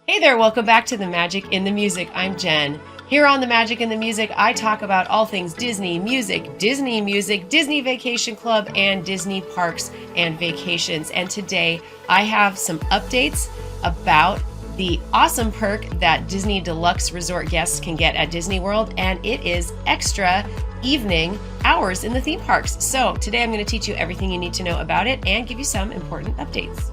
Hey there, welcome back to The Magic in the Music. I'm Jen. Here on The Magic in the Music, I talk about all things Disney music, Disney Vacation Club, and Disney parks and vacations. And today I have some updates about the awesome perk that Disney Deluxe Resort guests can get at Disney World, and it is extra evening hours in the theme parks. So today I'm going to teach you everything you need to know about it and give you some important updates.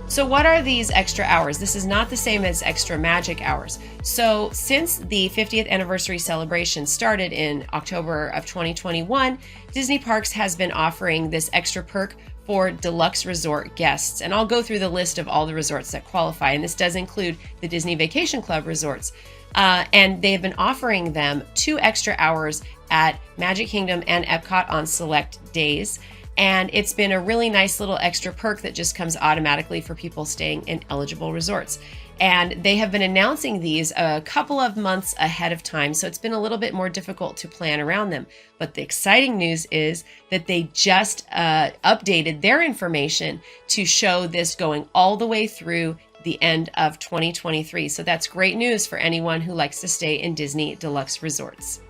So what are these extra hours? This is not the same as extra magic hours. So since the 50th anniversary celebration started in October of 2021, Disney Parks has been offering this extra perk for deluxe resort guests. And I'll go through the list of all the resorts that qualify. And this does include the Disney Vacation Club resorts. And they have been offering them 2 extra hours at Magic Kingdom and Epcot on select days. And it's been a really nice little extra perk that just comes automatically for people staying in eligible resorts. And they have been announcing these a couple of months ahead of time, so it's been a little bit more difficult to plan around them. But the exciting news is that they just updated their information to show this going all the way through the end of 2023. So that's great news for anyone who likes to stay in Disney Deluxe resorts.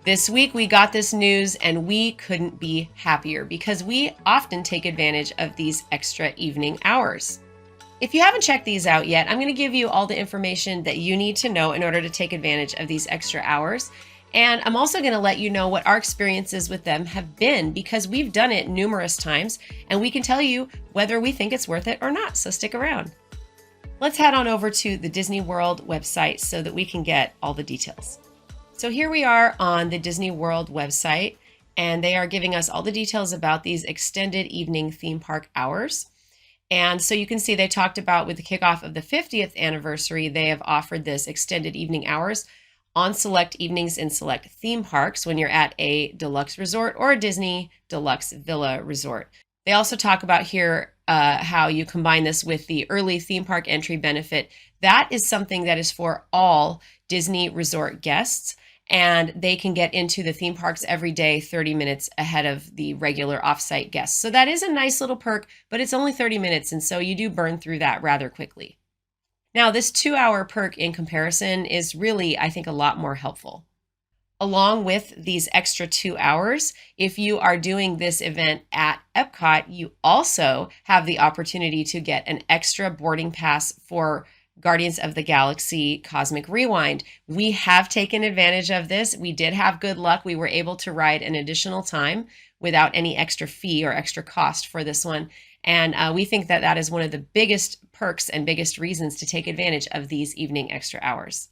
This week we got this news and we couldn't be happier because we often take advantage of these extra evening hours. If you haven't checked these out yet, I'm going to give you all the information that you need to know in order to take advantage of these extra hours. And I'm also going to let you know what our experiences with them have been because we've done it numerous times and we can tell you whether we think it's worth it or not. So stick around. Let's head on over to the Disney World website so that we can get all the details. So here we are on the Disney World website, and they are giving us all the details about these extended evening theme park hours. And so you can see they talked about with the kickoff of the 50th anniversary, they have offered this extended evening hours on select evenings in select theme parks when you're at a deluxe resort or a Disney Deluxe Villa resort. They also talk about here how you combine this with the early theme park entry benefit. That is something that is for all Disney resort guests, and they can get into the theme parks every day 30 minutes ahead of the regular offsite guests. So that is a nice little perk, but it's only 30 minutes, and so you do burn through that rather quickly. Now, this 2-hour perk in comparison is really, I think, a lot more helpful. Along with these extra 2 hours, if you are doing this event at Epcot, you also have the opportunity to get an extra boarding pass for Guardians of the Galaxy Cosmic Rewind. We have taken advantage of this. We did have good luck. We were able to ride an additional time without any extra fee or extra cost for this one. And we think that that is one of the biggest perks and biggest reasons to take advantage of these evening extra hours.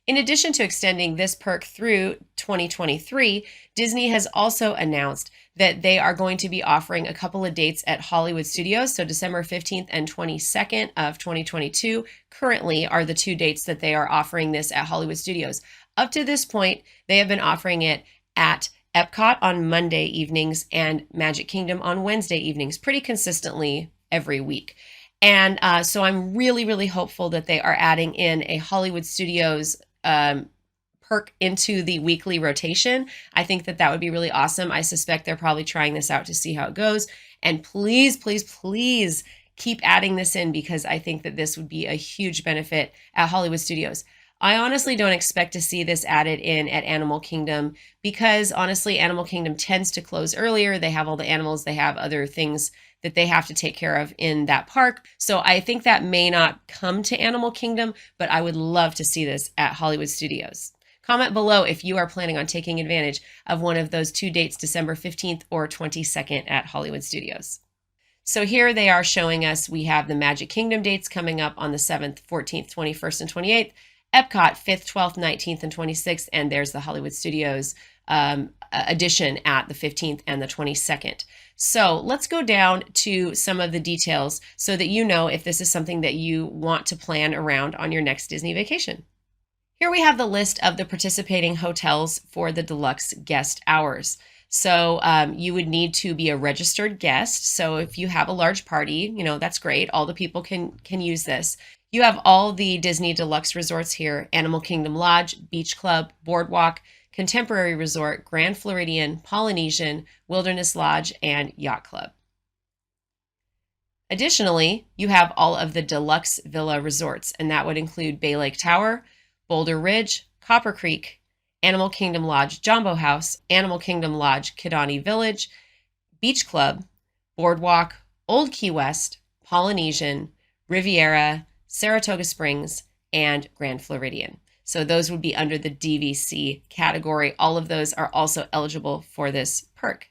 In addition to extending this perk through 2023, Disney has also announced that they are going to be offering a couple of dates at Hollywood Studios. So December 15th and 22nd of 2022 currently are the 2 dates that they are offering this at Hollywood Studios. Up to this point, they have been offering it at Epcot on Monday evenings and Magic Kingdom on Wednesday evenings pretty consistently every week. And so I'm really, really hopeful that they are adding in a Hollywood Studios perk into the weekly rotation. I think that that would be really awesome. I suspect they're probably trying this out to see how it goes. And please, please, please keep adding this in because I think that this would be a huge benefit at Hollywood Studios. I honestly don't expect to see this added in at Animal Kingdom because honestly, Animal Kingdom tends to close earlier. They have all the animals, they have other things that they have to take care of in that park. So I think that may not come to Animal Kingdom, but I would love to see this at Hollywood Studios. Comment below if you are planning on taking advantage of one of those 2 dates, December 15th or 22nd at Hollywood Studios. So here they are showing us, we have the Magic Kingdom dates coming up on the 7th, 14th, 21st, and 28th, Epcot 5th, 12th, 19th, and 26th, and there's the Hollywood Studios edition at the 15th and the 22nd. So let's go down to some of the details so that you know if this is something that you want to plan around on your next Disney vacation. Here we have the list of the participating hotels for the deluxe guest hours. So you would need to be a registered guest. So if you have a large party, that's great. All the people can use this. You have all the Disney Deluxe resorts here: Animal Kingdom Lodge, Beach Club, Boardwalk, Contemporary Resort, Grand Floridian, Polynesian, Wilderness Lodge, and Yacht Club. Additionally, you have all of the Deluxe Villa resorts, and that would include Bay Lake Tower, Boulder Ridge, Copper Creek, Animal Kingdom Lodge Jumbo House, Animal Kingdom Lodge Kidani Village, Beach Club, Boardwalk, Old Key West, Polynesian, Riviera, Saratoga Springs, and Grand Floridian. So those would be under the DVC category. All of those are also eligible for this perk.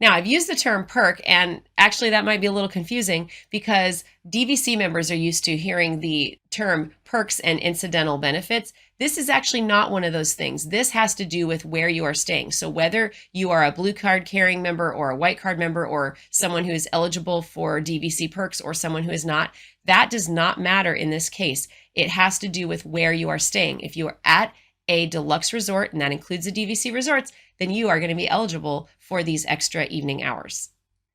Now, I've used the term perk, and actually that might be a little confusing because DVC members are used to hearing the term perks and incidental benefits. This is actually not one of those things. This has to do with where you are staying. So whether you are a blue card carrying member or a white card member or someone who is eligible for DVC perks or someone who is not, that does not matter in this case. It has to do with where you are staying. If you are at a deluxe resort, and that includes the DVC resorts, then you are going to be eligible for these extra evening hours.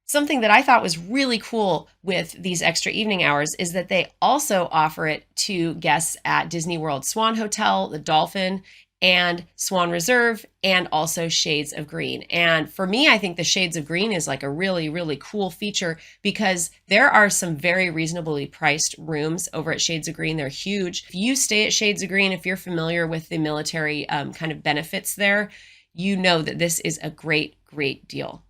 Something that I thought was really cool with these extra evening hours is that they also offer it to guests at Disney World Swan Hotel, the Dolphin, and Swan Reserve, and also Shades of Green. And for me, I think the Shades of Green is like a really, really cool feature because there are some very reasonably priced rooms over at Shades of Green. They're huge. If you stay at Shades of Green, if you're familiar with the military kind of benefits there, you know that this is a great, great deal.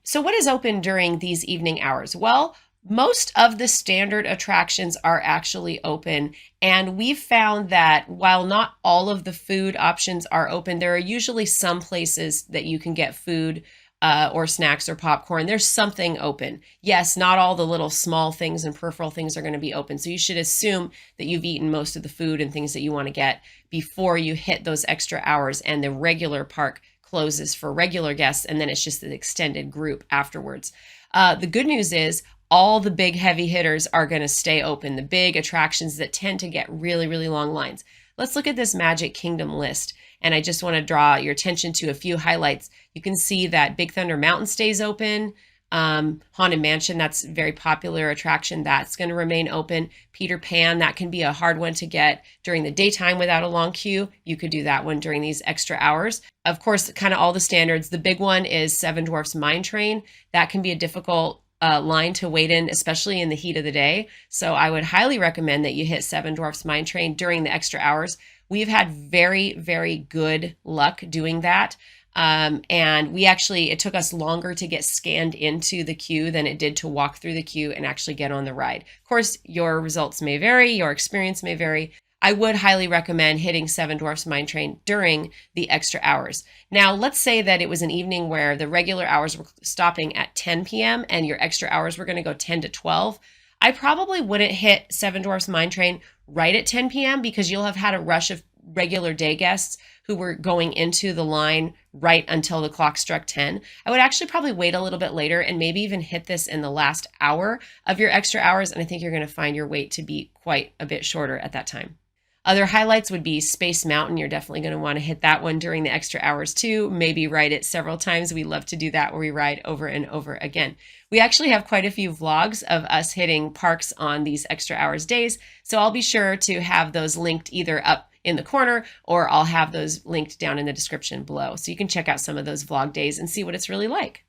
So what is open during these evening hours? Well, most of the standard attractions are actually open, and we've found that while not all of the food options are open, there are usually some places that you can get food or snacks or popcorn. There's something open. Yes, not all the little small things and peripheral things are going to be open, so you should assume that you've eaten most of the food and things that you want to get before you hit those extra hours and the regular park closes for regular guests, and then it's just an extended group afterwards. The good news is all the big heavy hitters are going to stay open, the big attractions that tend to get really, really long lines. Let's look at this Magic Kingdom list, and I just want to draw your attention to a few highlights. You can see that Big Thunder Mountain stays open. Haunted Mansion, that's a very popular attraction, that's going to remain open. Peter Pan, that can be a hard one to get during the daytime without a long queue. You could do that one during these extra hours. Of course, kind of all the standards. The big one is Seven Dwarfs Mine Train. That can be a difficult line to wait in, especially in the heat of the day. So I would highly recommend that you hit Seven Dwarfs Mine Train during the extra hours. We've had very, very good luck doing that. And it took us longer to get scanned into the queue than it did to walk through the queue and actually get on the ride. Of course, your results may vary, your experience may vary. I would highly recommend hitting Seven Dwarfs Mine Train during the extra hours. Now, let's say that it was an evening where the regular hours were stopping at 10 p.m. and your extra hours were going to go 10 to 12. I probably wouldn't hit Seven Dwarfs Mine Train right at 10 p.m. because you'll have had a rush of regular day guests who were going into the line right until the clock struck 10. I would actually probably wait a little bit later and maybe even hit this in the last hour of your extra hours, and I think you're going to find your wait to be quite a bit shorter at that time. Other highlights would be Space Mountain. You're definitely going to want to hit that one during the extra hours too. Maybe ride it several times. We love to do that where we ride over and over again. We actually have quite a few vlogs of us hitting parks on these extra hours days. So I'll be sure to have those linked either up in the corner or I'll have those linked down in the description below. So you can check out some of those vlog days and see what it's really like.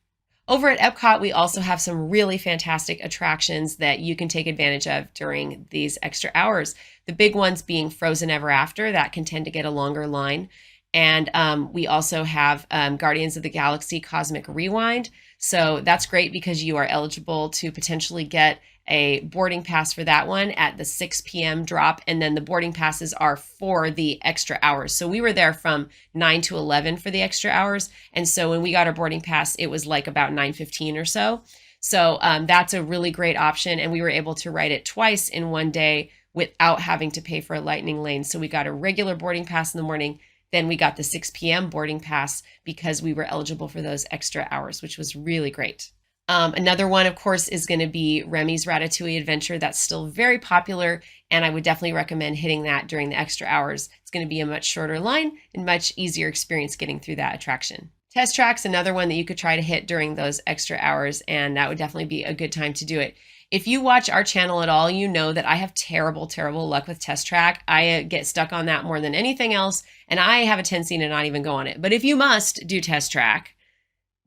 Over at Epcot, we also have some really fantastic attractions that you can take advantage of during these extra hours. The big ones being Frozen Ever After, that can tend to get a longer line. And we also have Guardians of the Galaxy Cosmic Rewind. So that's great because you are eligible to potentially get a boarding pass for that one at the 6 p.m. drop. And then the boarding passes are for the extra hours. So we were there from 9 to 11 for the extra hours. And so when we got our boarding pass, it was like about 9:15 or so. So that's a really great option. And we were able to ride it twice in one day without having to pay for a lightning lane. So we got a regular boarding pass in the morning. Then we got the 6 p.m. boarding pass because we were eligible for those extra hours, which was really great. Another one, of course, is going to be Remy's Ratatouille Adventure. That's still very popular, and I would definitely recommend hitting that during the extra hours. It's going to be a much shorter line and much easier experience getting through that attraction. Test Track's another one that you could try to hit during those extra hours, and that would definitely be a good time to do it. If you watch our channel at all, you know that I have terrible, terrible luck with Test Track. I get stuck on that more than anything else, and I have a tendency to not even go on it. But if you must do Test Track,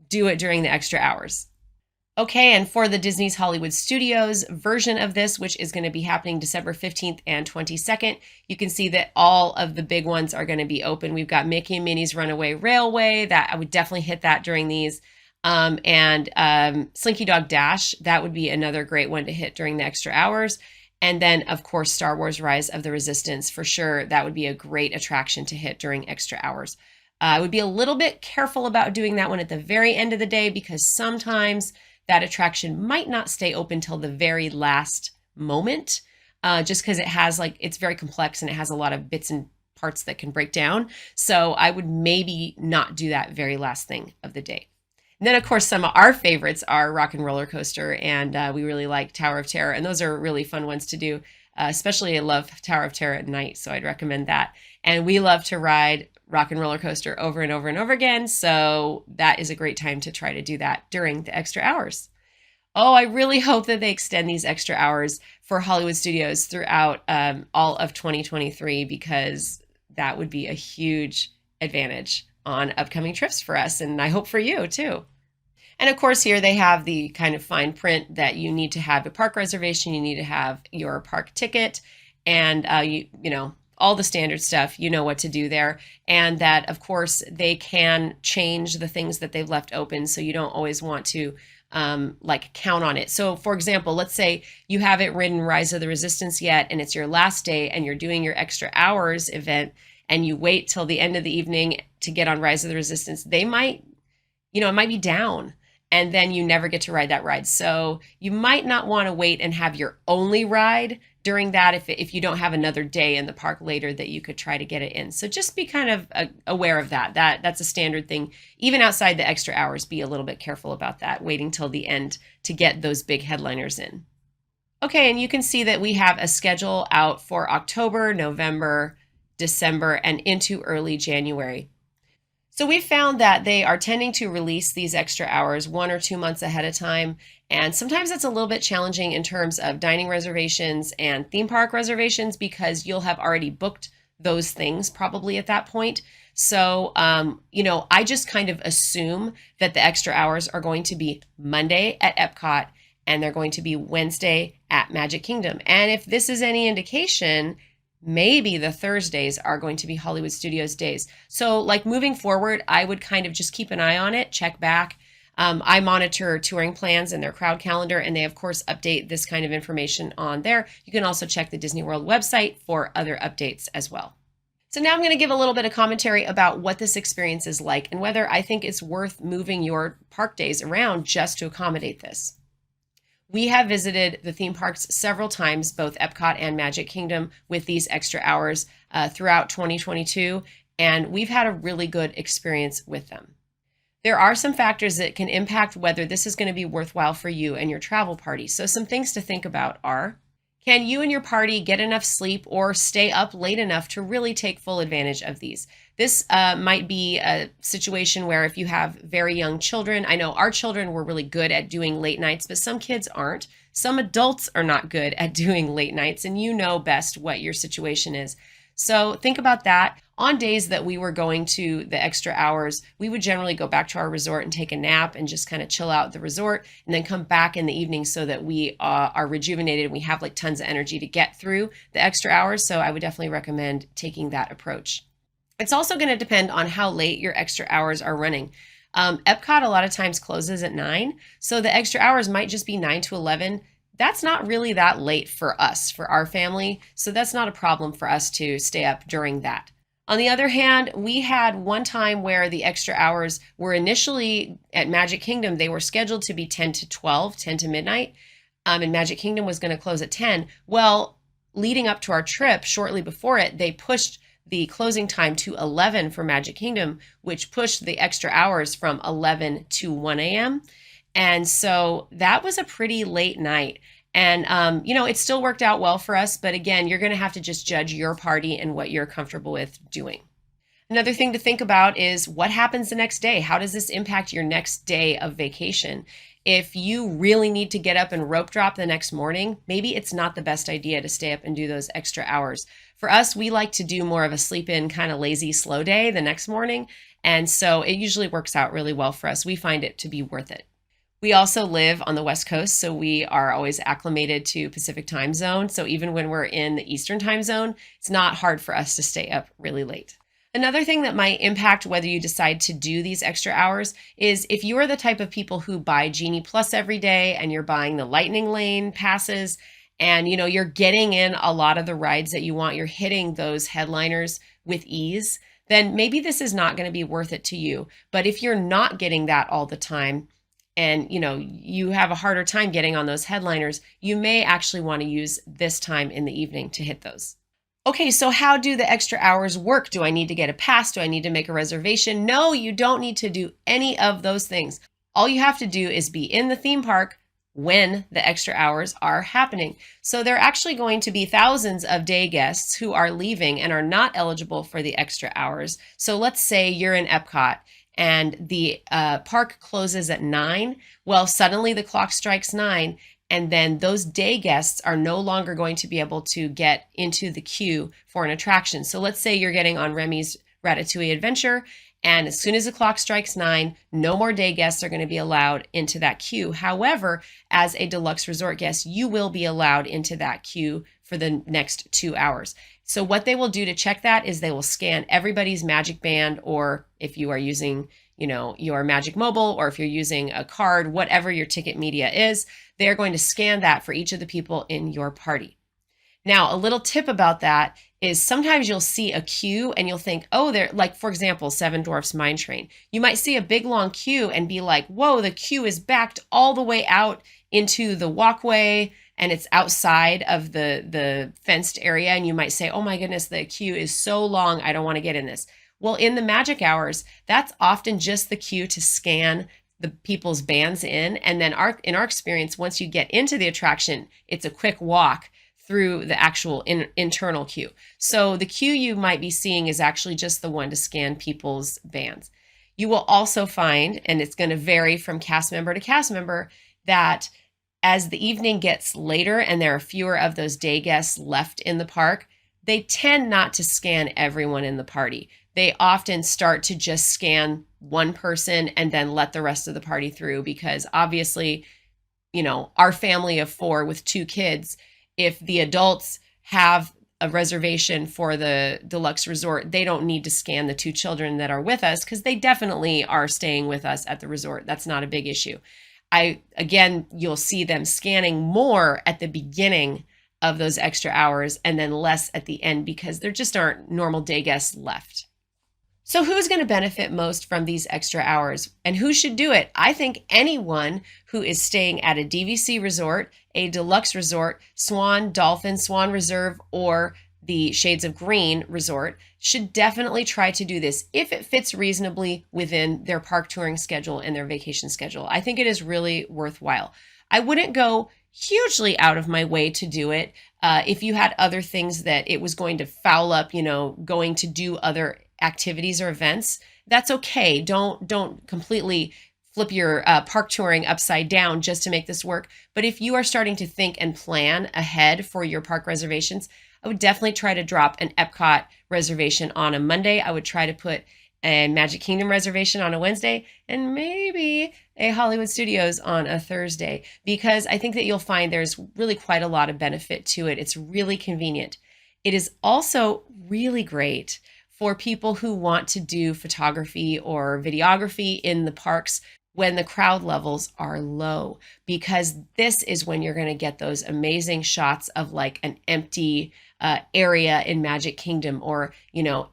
do it during the extra hours. Okay, and for the Disney's Hollywood Studios version of this, which is going to be happening December 15th and 22nd, you can see that all of the big ones are going to be open. We've got Mickey and Minnie's Runaway Railway, that I would definitely hit that during these. And Slinky Dog Dash, that would be another great one to hit during the extra hours. And then, of course, Star Wars Rise of the Resistance, for sure, that would be a great attraction to hit during extra hours. I would be a little bit careful about doing that one at the very end of the day, because sometimes that attraction might not stay open till the very last moment, just because it has it's very complex and it has a lot of bits and parts that can break down. So I would maybe not do that very last thing of the day. And then, of course, some of our favorites are Rock and Roller Coaster, and we really like Tower of Terror, and those are really fun ones to do. Especially I love Tower of Terror at night, so I'd recommend that. And we love to ride Rock and Roller Coaster over and over and over again, so that is a great time to try to do that during the extra hours. Oh, I really hope that they extend these extra hours for Hollywood Studios throughout all of 2023, because that would be a huge advantage on upcoming trips for us, and I hope for you too. And of course, here they have the kind of fine print that you need to have a park reservation, you need to have your park ticket, and you know, all the standard stuff, you know what to do there. And that, of course, they can change the things that they've left open, so you don't always want to count on it. So for example, let's say you haven't ridden Rise of the Resistance yet, and it's your last day and you're doing your extra hours event, and you wait till the end of the evening to get on Rise of the Resistance. They might, it might be down, and then you never get to ride that ride. So you might not want to wait and have your only ride during that if you don't have another day in the park later that you could try to get it in. So just be kind of aware of that. That's a standard thing. Even outside the extra hours, be a little bit careful about that, waiting till the end to get those big headliners in. Okay, and you can see that we have a schedule out for October, November, December, and into early January. So we've found that they are tending to release these extra hours 1 or 2 months ahead of time. And sometimes it's a little bit challenging in terms of dining reservations and theme park reservations, because you'll have already booked those things probably at that point. So, I just kind of assume that the extra hours are going to be Monday at Epcot, and they're going to be Wednesday at Magic Kingdom. And if this is any indication, maybe the Thursdays are going to be Hollywood Studios days. So moving forward, I would kind of just keep an eye on it, check back. I monitor touring plans and their crowd calendar, and they of course update this kind of information on there. You can also check the Disney World website for other updates as well. So now I'm going to give a little bit of commentary about what this experience is like and whether I think it's worth moving your park days around just to accommodate this. We have visited the theme parks several times, both Epcot and Magic Kingdom, with these extra hours throughout 2022, and we've had a really good experience with them. There are some factors that can impact whether this is going to be worthwhile for you and your travel party. So some things to think about are, can you and your party get enough sleep or stay up late enough to really take full advantage of these? This might be a situation where if you have very young children, I know our children were really good at doing late nights, but some kids aren't. Some adults are not good at doing late nights, and you know best what your situation is. So think about that. On days that we were going to the extra hours, we would generally go back to our resort and take a nap and just kind of chill out at the resort, and then come back in the evening so that we are rejuvenated and we have tons of energy to get through the extra hours. So I would definitely recommend taking that approach. It's also going to depend on how late your extra hours are running. Epcot a lot of times closes at 9, so the extra hours might just be 9 to 11. That's not really that late for us, for our family, so that's not a problem for us to stay up during that. On the other hand, we had one time where the extra hours were initially at Magic Kingdom, they were scheduled to be 10 to 12, 10 to midnight, and Magic Kingdom was going to close at 10. Well, leading up to our trip, shortly before it, they pushed the closing time to 11 for Magic Kingdom, which pushed the extra hours from 11 to 1 a.m. And so that was a pretty late night. And, it still worked out well for us. But again, you're going to have to just judge your party and what you're comfortable with doing. Another thing to think about is what happens the next day. How does this impact your next day of vacation? If you really need to get up and rope drop the next morning, maybe it's not the best idea to stay up and do those extra hours. For us, we like to do more of a sleep in kind of lazy, slow day the next morning. And so it usually works out really well for us. We find it to be worth it. We also live on the West Coast, so we are always acclimated to Pacific time zone. So even when we're in the Eastern time zone, it's not hard for us to stay up really late. Another thing that might impact whether you decide to do these extra hours is if you are the type of people who buy Genie Plus every day and you're buying the Lightning Lane passes and you're getting in a lot of the rides that you want, you're hitting those headliners with ease, then maybe this is not going to be worth it to you. But if you're not getting that all the time, and you have a harder time getting on those headliners, you may actually want to use this time in the evening to hit those. Okay, so how do the extra hours work? Do I need to get a pass? Do I need to make a reservation? No, you don't need to do any of those things. All you have to do is be in the theme park when the extra hours are happening. So there are actually going to be thousands of day guests who are leaving and are not eligible for the extra hours. So let's say you're in Epcot and the park closes at 9. Well, suddenly the clock strikes 9, and then those day guests are no longer going to be able to get into the queue for an attraction. So let's say you're getting on Remy's Ratatouille Adventure, and as soon as the clock strikes 9, no more day guests are going to be allowed into that queue. However, as a deluxe resort guest, you will be allowed into that queue for the next 2 hours. So what they will do to check that is they will scan everybody's Magic Band, or if you are using, your Magic Mobile, or if you're using a card, whatever your ticket media is, they're going to scan that for each of the people in your party. Now, a little tip about that is sometimes you'll see a queue and you'll think, oh, they're like, for example, Seven Dwarfs Mine Train. You might see a big long queue and be like, whoa, the queue is backed all the way out into the walkway and it's outside of the fenced area. And you might say, oh my goodness, the queue is so long, I don't want to get in this. Well, in the magic hours, that's often just the queue to scan the people's bands in. And then in our experience, once you get into the attraction, it's a quick walk through the actual internal queue. So the queue you might be seeing is actually just the one to scan people's bands. You will also find, and it's going to vary from cast member to cast member, that as the evening gets later and there are fewer of those day guests left in the park, they tend not to scan everyone in the party. They often start to just scan one person and then let the rest of the party through, because obviously, our family of 4 with 2 kids, if the adults have a reservation for the deluxe resort, they don't need to scan the 2 children that are with us because they definitely are staying with us at the resort. That's not a big issue. You'll see them scanning more at the beginning of those extra hours and then less at the end because there just aren't normal day guests left. So who's going to benefit most from these extra hours and who should do it? I think anyone who is staying at a DVC resort, a deluxe resort, Swan, Dolphin, Swan Reserve, or the Shades of Green resort should definitely try to do this if it fits reasonably within their park touring schedule and their vacation schedule. I think it is really worthwhile. I wouldn't go hugely out of my way to do it. If you had other things that it was going to foul up, going to do other activities or events, that's okay. Don't completely flip your park touring upside down just to make this work. But if you are starting to think and plan ahead for your park reservations, I would definitely try to drop an Epcot reservation on a Monday. I would try to put a Magic Kingdom reservation on a Wednesday and maybe a Hollywood Studios on a Thursday, because I think that you'll find there's really quite a lot of benefit to it. It's really convenient. It is also really great for people who want to do photography or videography in the parks when the crowd levels are low, because this is when you're going to get those amazing shots of like an empty area in Magic Kingdom, or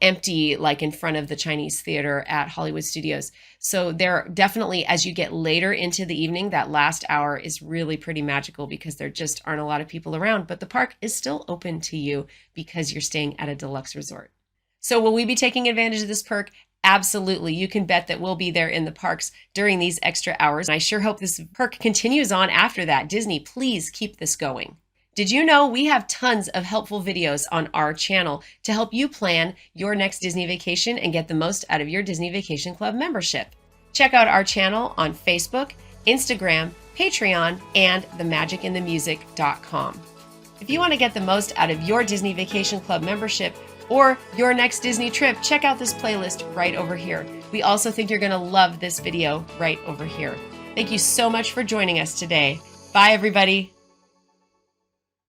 empty like in front of the Chinese theater at Hollywood Studios. So there definitely, as you get later into the evening, that last hour is really pretty magical because there just aren't a lot of people around, but the park is still open to you because you're staying at a deluxe resort. So will we be taking advantage of this perk? Absolutely. You can bet that we'll be there in the parks during these extra hours. And I sure hope this perk continues on after that. Disney, please keep this going. Did you know we have tons of helpful videos on our channel to help you plan your next Disney vacation and get the most out of your Disney Vacation Club membership? Check out our channel on Facebook, Instagram, Patreon, and themagicinthemusic.com. If you want to get the most out of your Disney Vacation Club membership or your next Disney trip, check out this playlist right over here. We also think you're going to love this video right over here. Thank you so much for joining us today. Bye, everybody.